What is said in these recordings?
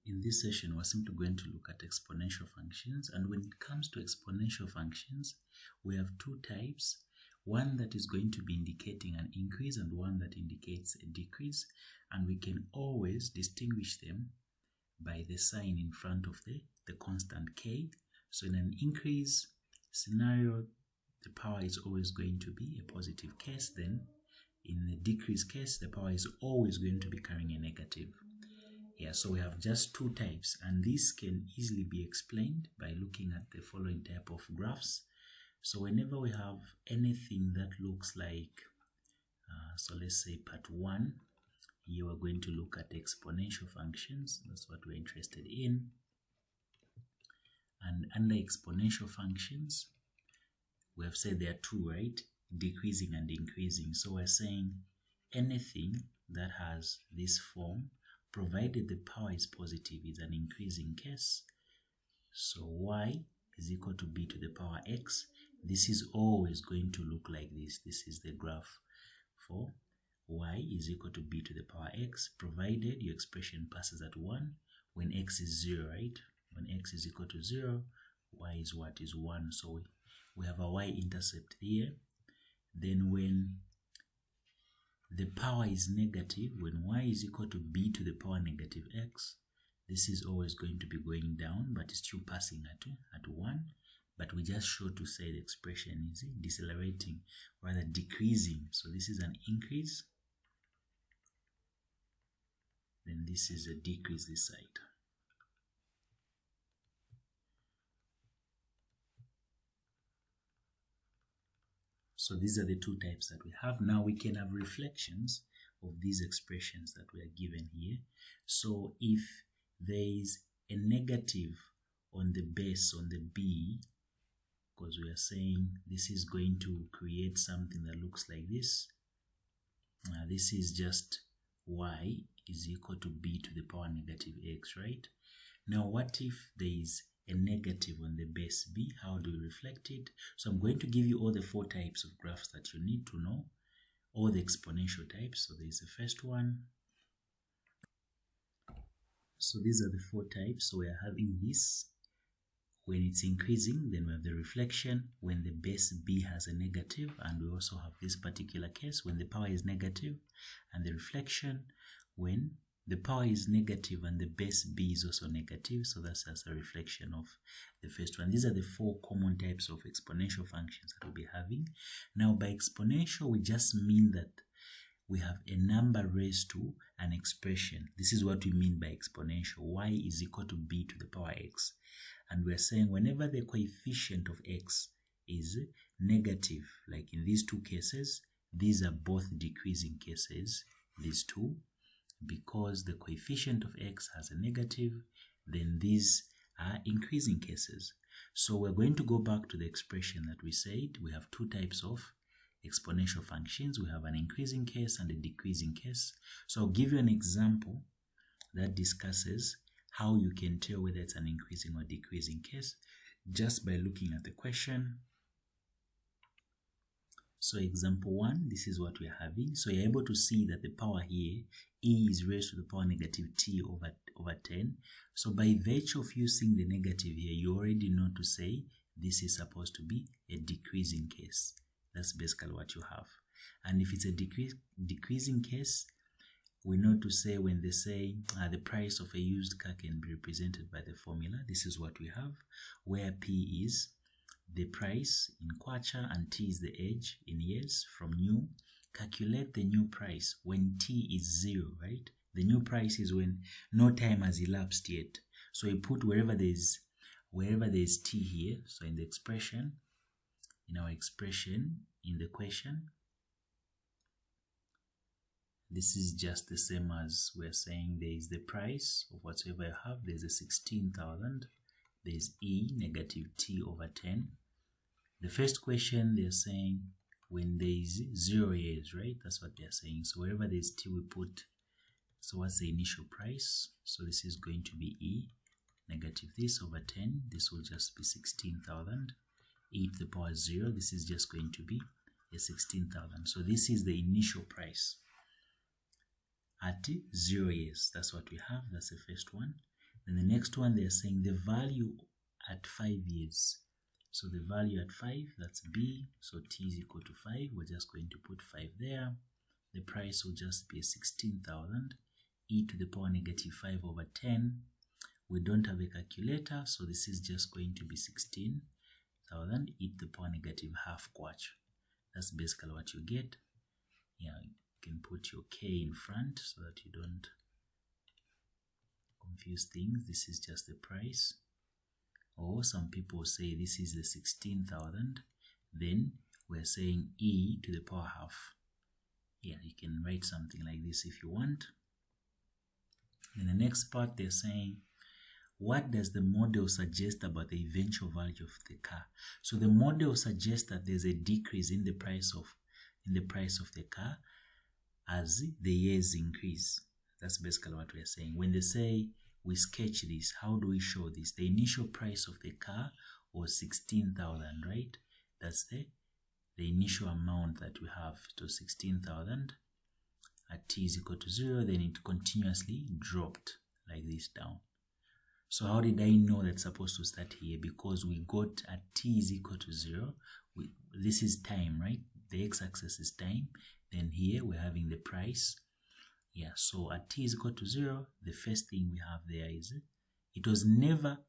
In this session, we're simply going to look at exponential functions. And when it comes to exponential functions, we have two types. One that is going to be indicating an increase and one that indicates a decrease. And we can always distinguish them by the sign in front of the constant k. So in an increase scenario, the power is always going to be a positive case. Then in the decrease case, the power is always going to be carrying a negative. Yeah, so we have just two types, and this can easily be explained by looking at the following type of graphs. So whenever we have anything that looks like, so let's say part 1, here we're going to look at exponential functions. That's what we're interested in. And under exponential functions, we have said there are two, right? Decreasing and increasing. So we're saying anything that has this form, provided the power is positive, is an increasing case. So y is equal to b to the power x. This is always going to look like this. This is the graph for y is equal to b to the power x, provided your expression passes at 1 when x is 0, right? When x is equal to 0, y is what? Is 1. So we have a y-intercept here. Then when the power is negative, when y is equal to b to the power negative x, this is always going to be going down, but it's still passing at 1. But we just show to say the expression is decelerating, rather decreasing. So this is an increase. Then this is a decrease this side. So these are the two types that we have. Now we can have reflections of these expressions that we are given here. So if there is a negative on the base, on the b, because we are saying this is going to create something that looks like this. This is just y is equal to b to the power negative x, right? Now what if there is a negative on the base b? How do we reflect it? So I'm going to give you all the 4 types of graphs that you need to know, all the exponential types. So there's the first one. So these are the 4 types. So we are having this. When it's increasing, then we have the reflection when the base b has a negative, and we also have this particular case when the power is negative, and the reflection when the power is negative and the base b is also negative. So that's just a reflection of the first one. These are the 4 common types of exponential functions that we'll be having. Now by exponential, we just mean that we have a number raised to an expression. This is what we mean by exponential. Y is equal to b to the power x. And we're saying whenever the coefficient of x is negative, like in these 2 cases, these are both decreasing cases, these 2. Because the coefficient of x has a negative, then these are increasing cases. So we're going to go back to the expression that we said. We have 2 types of exponential functions. We have an increasing case and a decreasing case. So I'll give you an example that discusses how you can tell whether it's an increasing or decreasing case just by looking at the question. So example 1, this is what we're having. So you're able to see that the power here, e is raised to the power negative t over 10. So by virtue of using the negative here, you already know to say this is supposed to be a decreasing case. That's basically what you have. And if it's a decreasing case, we know to say when they say the price of a used car can be represented by the formula. This is what we have, where p is the price in kwacha and t is the age in years from new. Calculate the new price when t is 0, right? The new price is when no time has elapsed yet. So you put wherever there's t here. So in the expression, in our expression, in the question, this is just the same as we're saying there is the price of whatsoever you have. There's a 16,000. There's e negative t over 10. The first question they're saying when there is 0 years, right? That's what they're saying. So wherever there's t, we put, so what's the initial price? So this is going to be e negative this over 10. This will just be 16,000. E to the power 0. This is just going to be a 16,000. So this is the initial price at 0 years. That's what we have. That's the first one. Then the next one, they're saying the value at 5 years. So the value at 5, that's b. So t is equal to 5. We're just going to put 5 there. The price will just be 16,000. E to the power negative 5 over 10. We don't have a calculator, so this is just going to be 16,000 e to the power negative half quach. That's basically what you get. Yeah, you can put your k in front so that you don't confuse things. This is just the price. Or some people say this is the 16,000. Then we're saying e to the power half. Yeah, you can write something like this if you want. In the next part, they're saying, what does the model suggest about the eventual value of the car? So the model suggests that there's a decrease in the price of the car as the years increase. That's basically what we're saying. When they say we sketch this, how do we show this? The initial price of the car was 16,000, right? That's the initial amount that we have. So 16,000 at t is equal to 0, then it continuously dropped like this down. So how did I know that's supposed to start here? Because we got at t is equal to 0. This is time, right? The x-axis is time. Then here we're having the price. Yeah, so at t is equal to 0, the first thing we have there is it was never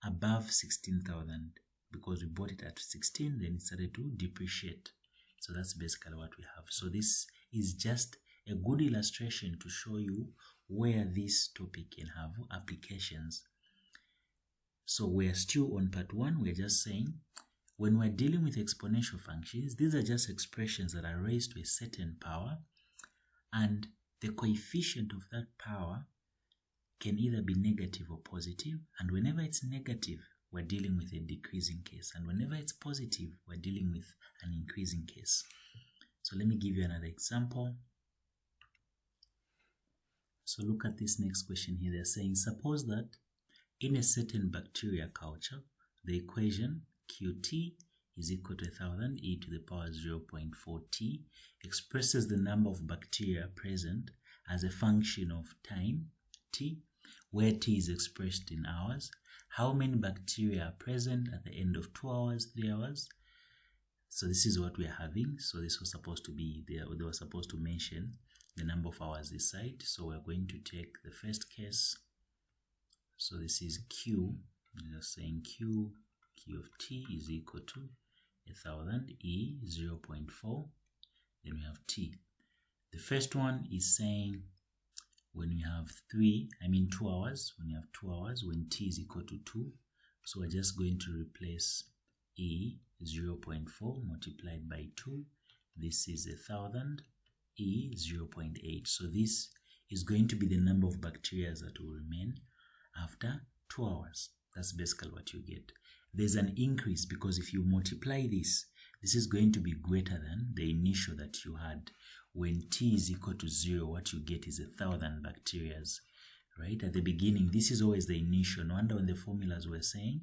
above 16,000 because we bought it at 16, then it started to depreciate. So that's basically what we have. So this is just a good illustration to show you where this topic can have applications. So we're still on part 1. We're just saying when we're dealing with exponential functions, these are just expressions that are raised to a certain power, and the coefficient of that power can either be negative or positive. And whenever it's negative, we're dealing with a decreasing case. And whenever it's positive, we're dealing with an increasing case. So let me give you another example. So look at this next question here. They're saying, suppose that in a certain bacteria culture, the equation Qt is equal to 1000 e to the power 0.4 t expresses the number of bacteria present as a function of time t, where t is expressed in hours. How many bacteria are present at the end of 2 hours, 3 hours? So this is what we are having. So this was supposed to be, they were supposed to mention the number of hours this side. So we're going to take the first case. So this is Q. We're just saying Q of t is equal to 1000 e 0.4. Then we have t. The first one is saying when we have 2 hours, when you have 2 hours, when t is equal to 2. So we're just going to replace e 0.4 multiplied by 2. This is 1000 e 0.8. So this is going to be the number of bacteria that will remain after 2 hours. That's basically what you get. There's an increase because if you multiply this is going to be greater than the initial that you had. When t is equal to 0, what you get is 1000 bacteria, right? At the beginning, this is always the initial. No wonder when the formulas were saying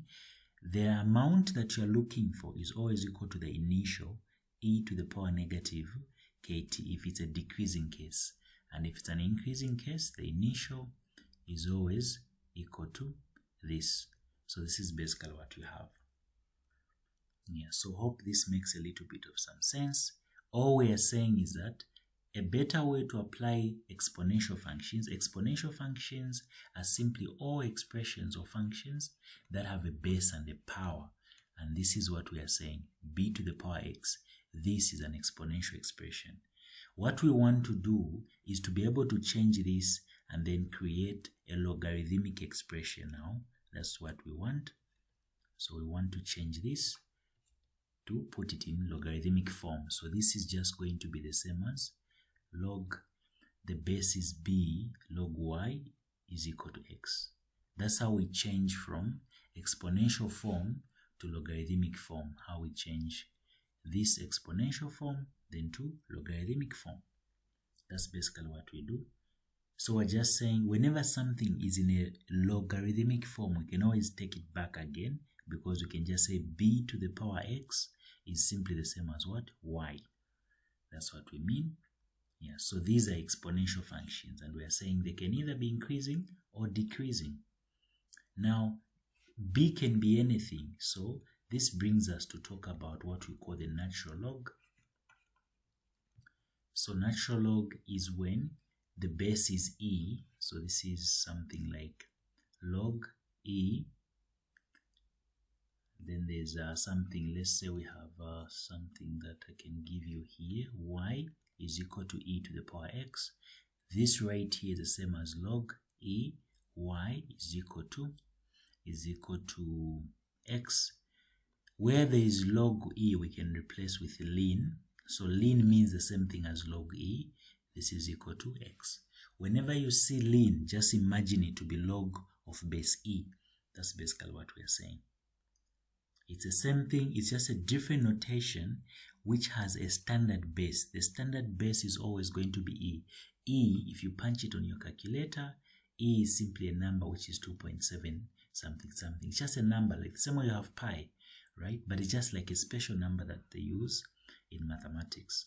the amount that you're looking for is always equal to the initial e to the power negative kt if it's a decreasing case. And if it's an increasing case, the initial is always equal to this. So this is basically what you have. Yeah, so hope this makes a little bit of some sense. All we are saying is that a better way to apply exponential functions are simply all expressions or functions that have a base and a power. And this is what we are saying, b to the power x. This is an exponential expression. What we want to do is to be able to change this and then create a logarithmic expression now. That's what we want. So we want to change this to put it in logarithmic form. So this is just going to be the same as log, the base is b, log y is equal to x. That's how we change from exponential form to logarithmic form. How we change this exponential form then to logarithmic form. That's basically what we do. So we're just saying whenever something is in a logarithmic form, we can always take it back again because we can just say b to the power x is simply the same as what? Y. That's what we mean. Yeah, so these are exponential functions and we are saying they can either be increasing or decreasing. Now, b can be anything. So this brings us to talk about what we call the natural log. So natural log is when the base is e. So this is something like log e. Then there's something, let's say we have something that I can give you here. Y is equal to e to the power x. This right here is the same as log e. Y is equal to x. Where there is log e, we can replace with ln. So ln means the same thing as log e. This is equal to x. Whenever you see ln, just imagine it to be log of base e. That's basically what we are saying. It's the same thing, it's just a different notation which has a standard base. The standard base is always going to be e. E, if you punch it on your calculator, e is simply a number which is 2.7 something something. It's just a number, like the same way you have pi, right? But it's just like a special number that they use in mathematics.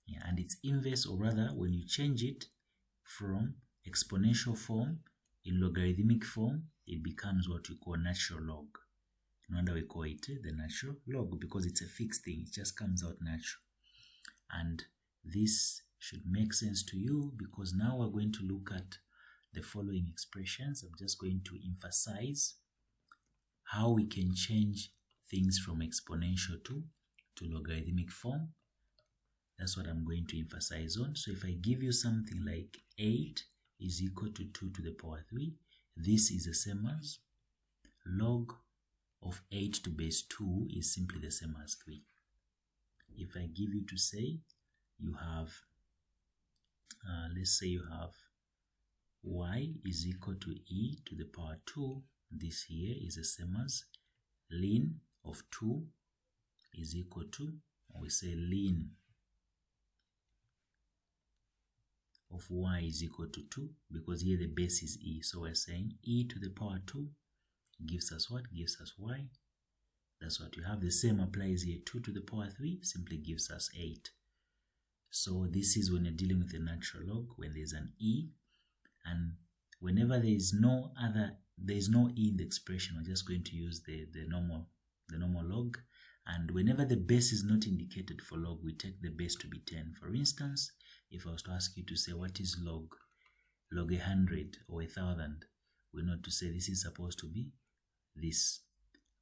Yeah, and its inverse, or rather when you change it from exponential form in logarithmic form, it becomes what we call natural log. No wonder we call it the natural log, because it's a fixed thing. It just comes out natural. And this should make sense to you, because now we're going to look at the following expressions. I'm just going to emphasize how we can change things from exponential to logarithmic form. That's what I'm going to emphasize on. So if I give you something like 8 is equal to 2 to the power 3, this is the same as log of 8 to base 2 is simply the same as 3. If I give you to say you have, let's say you have y is equal to e to the power 2, this here is the same as ln of 2 is equal to, we say ln of y is equal to 2, because here the base is e. So we're saying e to the power 2 gives us what? Gives us y. That's what you have. The same applies here. 2 to the power 3 simply gives us 8. So this is when you're dealing with a natural log, when there's an e, and whenever there is no e in the expression, we're just going to use the normal log. And whenever the base is not indicated for log, we take the base to be 10. For instance, if I was to ask you to say what is log 100 or 1000, we know to say this is supposed to be this,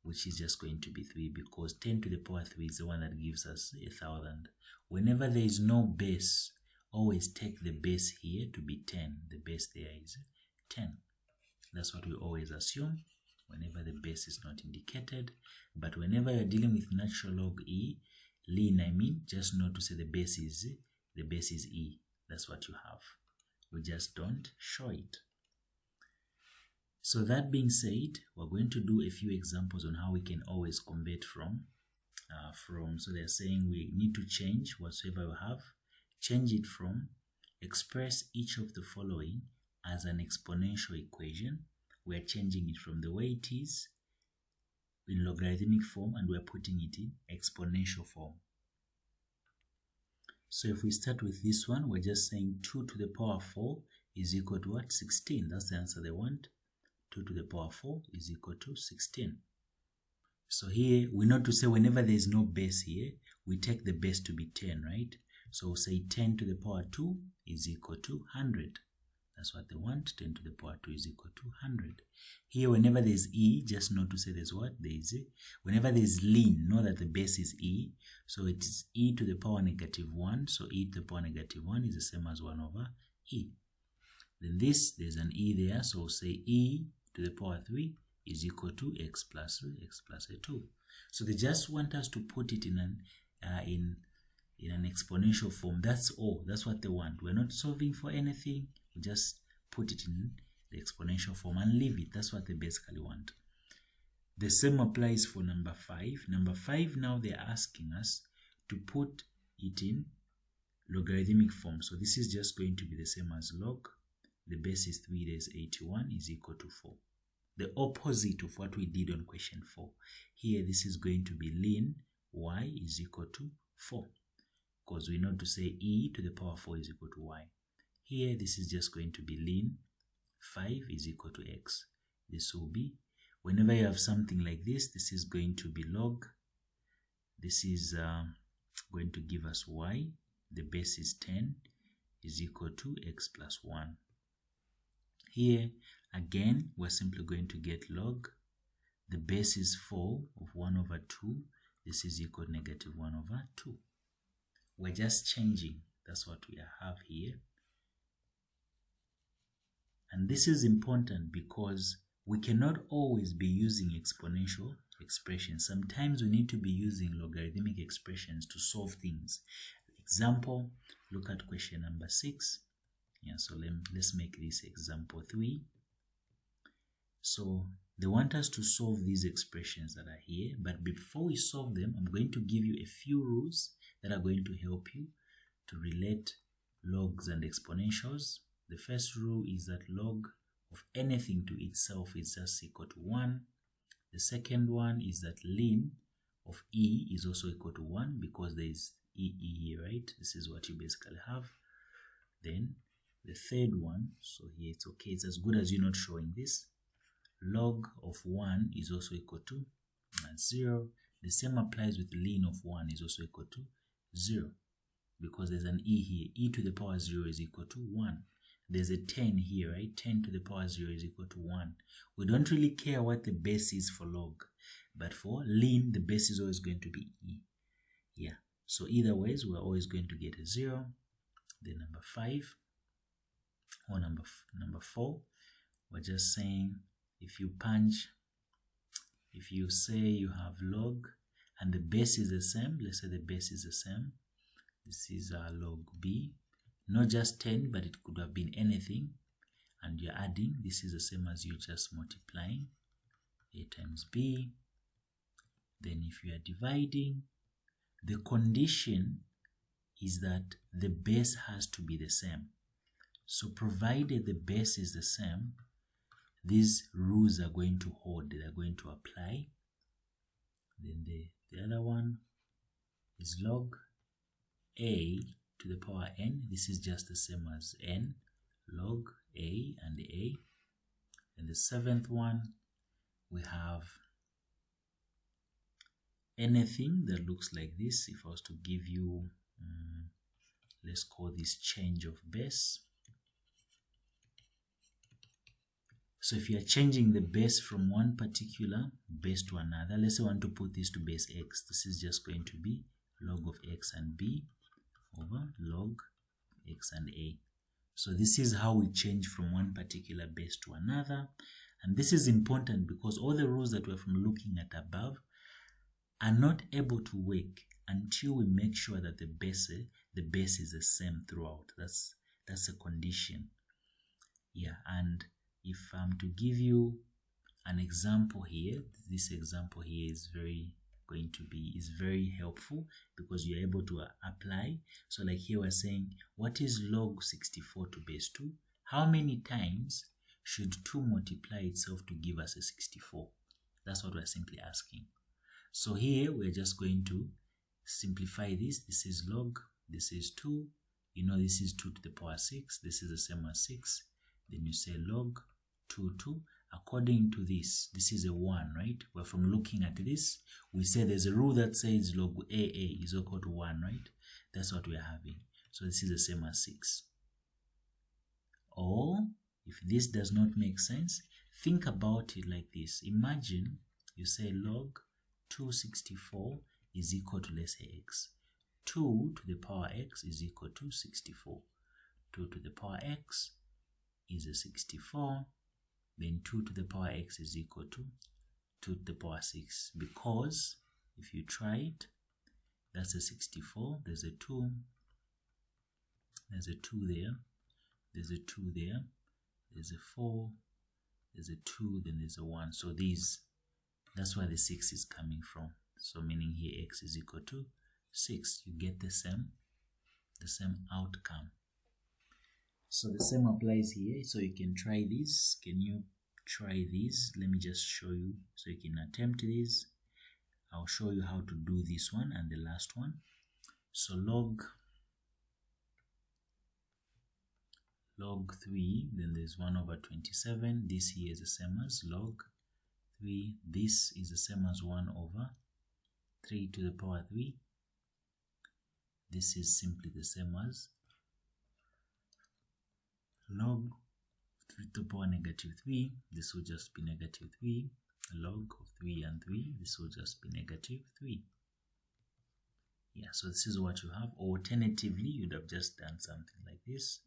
which is just going to be 3, because 10 to the power 3 is the one that gives us 1000. Whenever there is no base, always take the base here to be 10. The base there is 10. That's what we always assume whenever the base is not indicated. But whenever you're dealing with natural log e, ln, I mean, just know to say the base is e. That's what you have. We just don't show it. So that being said, we're going to do a few examples on how we can always convert from, so they're saying we need to change whatsoever we have, change it from, express each of the following as an exponential equation. We're changing it from the way it is in logarithmic form, and we're putting it in exponential form. So if we start with this one, we're just saying 2 to the power 4 is equal to what? 16. That's the answer they want. 2 to the power 4 is equal to 16. So here we know to say whenever there is no base here, we take the base to be 10, right? So we'll say 10 to the power 2 is equal to 100. That's what they want. 10 to the power 2 is equal to 100. Here, whenever there's e, just know to say there's what? There is e. Whenever there's ln, know that the base is e. So it is e to the power negative 1. So e to the power negative 1 is the same as 1 over e. Then this, there's an e there. So we'll say e to the power 3 is equal to x plus a 2. So they just want us to put it in an exponential form. That's all. That's what they want. We're not solving for anything. We just put it in the exponential form and leave it. That's what they basically want. The same applies for number 5. Number 5, now they're asking us to put it in logarithmic form. So this is just going to be the same as log. The base is 3 days 81 is equal to 4. The opposite of what we did on question 4. Here, this is going to be ln y is equal to 4. Because we know to say e to the power 4 is equal to y. Here, this is just going to be ln 5 is equal to x. this will be. Whenever you have something like this is going to be log. This is going to give us y. The base is 10 is equal to x plus 1. Here, again, we're simply going to get log. The base is 4 of 1 over 2. This is equal to negative 1 over 2. We're just changing. That's what we have here. And this is important because we cannot always be using exponential expressions. Sometimes we need to be using logarithmic expressions to solve things. Example, look at question number 6. Yeah, so let's make this example 3. So they want us to solve these expressions that are here, but before we solve them, I'm going to give you a few rules that are going to help you to relate logs and exponentials. The first rule is that log of anything to itself is just equal to 1. The second one is that ln of e is also equal to 1 because there is e here, right? This is what you basically have. Then the third one, so here it's okay, it's as good as you not showing this. Log of 1 is also equal to 0. The same applies with ln of 1 is also equal to 0 because there's an e here. E to the power 0 is equal to 1. There's a 10 here, right? 10 to the power 0 is equal to 1. We don't really care what the base is for log, but for ln, the base is always going to be e. Yeah, so either ways, we're always going to get a 0. Then number 5 or number 4, we're just saying if you say you have log and the base is the same, let's say the base is the same. This is log b. Not just 10, but it could have been anything. And you're adding, this is the same as you just multiplying. A times b. Then if you are dividing, the condition is that the base has to be the same. So provided the base is the same, these rules are going to hold, they are going to apply. Then the other one is log a to the power n. This is just the same as n, log a and a. And the seventh one, we have anything that looks like this. If I was to give you, let's call this change of base. So if you are changing the base from one particular base to another, let's say I want to put this to base x. This is just going to be log of x and b over log x and a. So this is how we change from one particular base to another. And this is important because all the rules that we're from looking at above are not able to work until we make sure that the base is the same throughout. That's a condition. Yeah, and if I'm to give you an example here, this example here is very helpful because you're able to apply. So like here we're saying, what is log 64 to base 2? How many times should 2 multiply itself to give us a 64? That's what we're simply asking. So here we're just going to simplify this. This is log, this is 2. You know this is 2 to the power 6. This is the same as 6. Then you say log 2. According to this is a 1, right? Well, from looking at this, we say there's a rule that says log AA is equal to 1, right? That's what we're having. So this is the same as 6. Or, if this does not make sense, think about it like this. Imagine you say log 264 is equal to, let's say, x. 2 to the power x is equal to 64. 2 to the power x is a 64. Then 2 to the power x is equal to 2 to the power 6. Because if you try it, that's a 64. There's a 2. There's a 2 there. There's a 2 there. There's a 4. There's a 2. Then there's a 1. So that's where the 6 is coming from. So meaning here x is equal to 6. You get the same outcome. So the same applies here. So you can try this. Can you try this? Let me just show you so you can attempt this. I'll show you how to do this one and the last one. So log log 3, then there's 1 over 27. This here is the same as log 3. This is the same as 1 over 3 to the power 3. This is simply the same as log 3 to the power negative 3. This will just be negative 3. Log of 3 and 3. This will just be negative 3. Yeah, so this is what you have. Alternatively, you'd have just done something like this.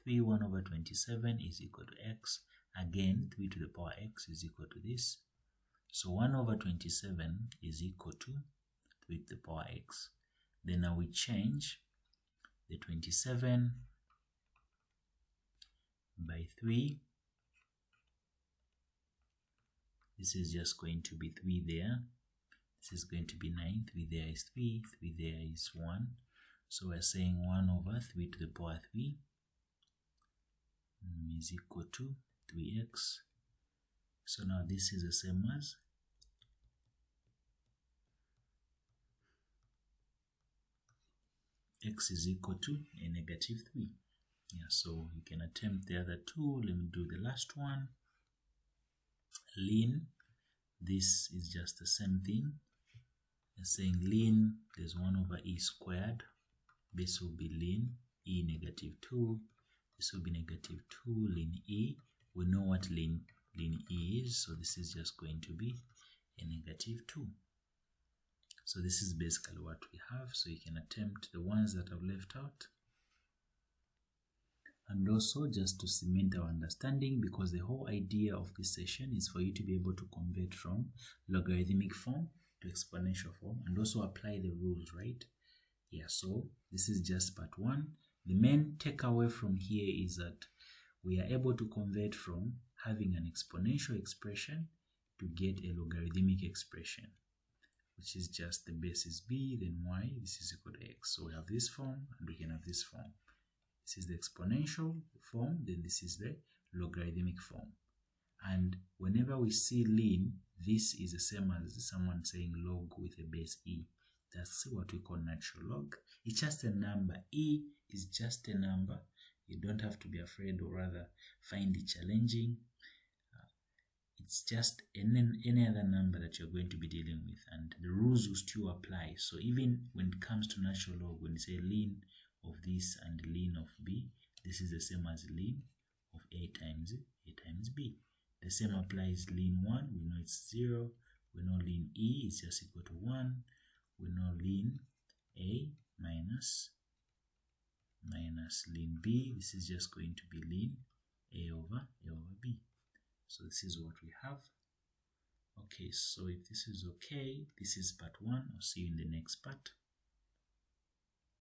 3 1 over 27 is equal to x. Again, 3 to the power x is equal to this. So 1 over 27 is equal to 3 to the power x. Then now we change the 27 by 3. This is just going to be 3 there. This is going to be 9. 3 there is 3. 3 there is 1. So we're saying 1 over 3 to the power 3 is equal to 3x. So now this is the same as x is equal to a negative 3. Yeah, so you can attempt the other two. Let me do the last one. Ln, this is just the same thing. You're saying ln, there's 1 over e squared. This will be ln e negative 2. This will be negative 2 ln e. We know what ln e is, so this is just going to be a negative 2. So this is basically what we have. So you can attempt the ones that I've left out. And also just to cement our understanding, because the whole idea of this session is for you to be able to convert from logarithmic form to exponential form and also apply the rules, right? Yeah, so this is just part 1. The main takeaway from here is that we are able to convert from having an exponential expression to get a logarithmic expression, which is just the base is b, then y, this is equal to x. So we have this form and we can have this form. This is the exponential form, then this is the logarithmic form. And whenever we see ln, this is the same as someone saying log with a base e. That's what we call natural log. It's just a number. E is just a number. You don't have to be afraid or rather find it challenging. It's just any other number that you're going to be dealing with, and the rules will still apply. So even when it comes to natural log, when you say ln of this and ln of b, this is the same as ln of a times b. The same applies ln 1. We know it's 0. We know ln e is just equal to 1. We know ln a minus ln b. This is just going to be ln a over b. So this is what we have. Okay, so if this is okay, this is part 1. I'll see you in the next part.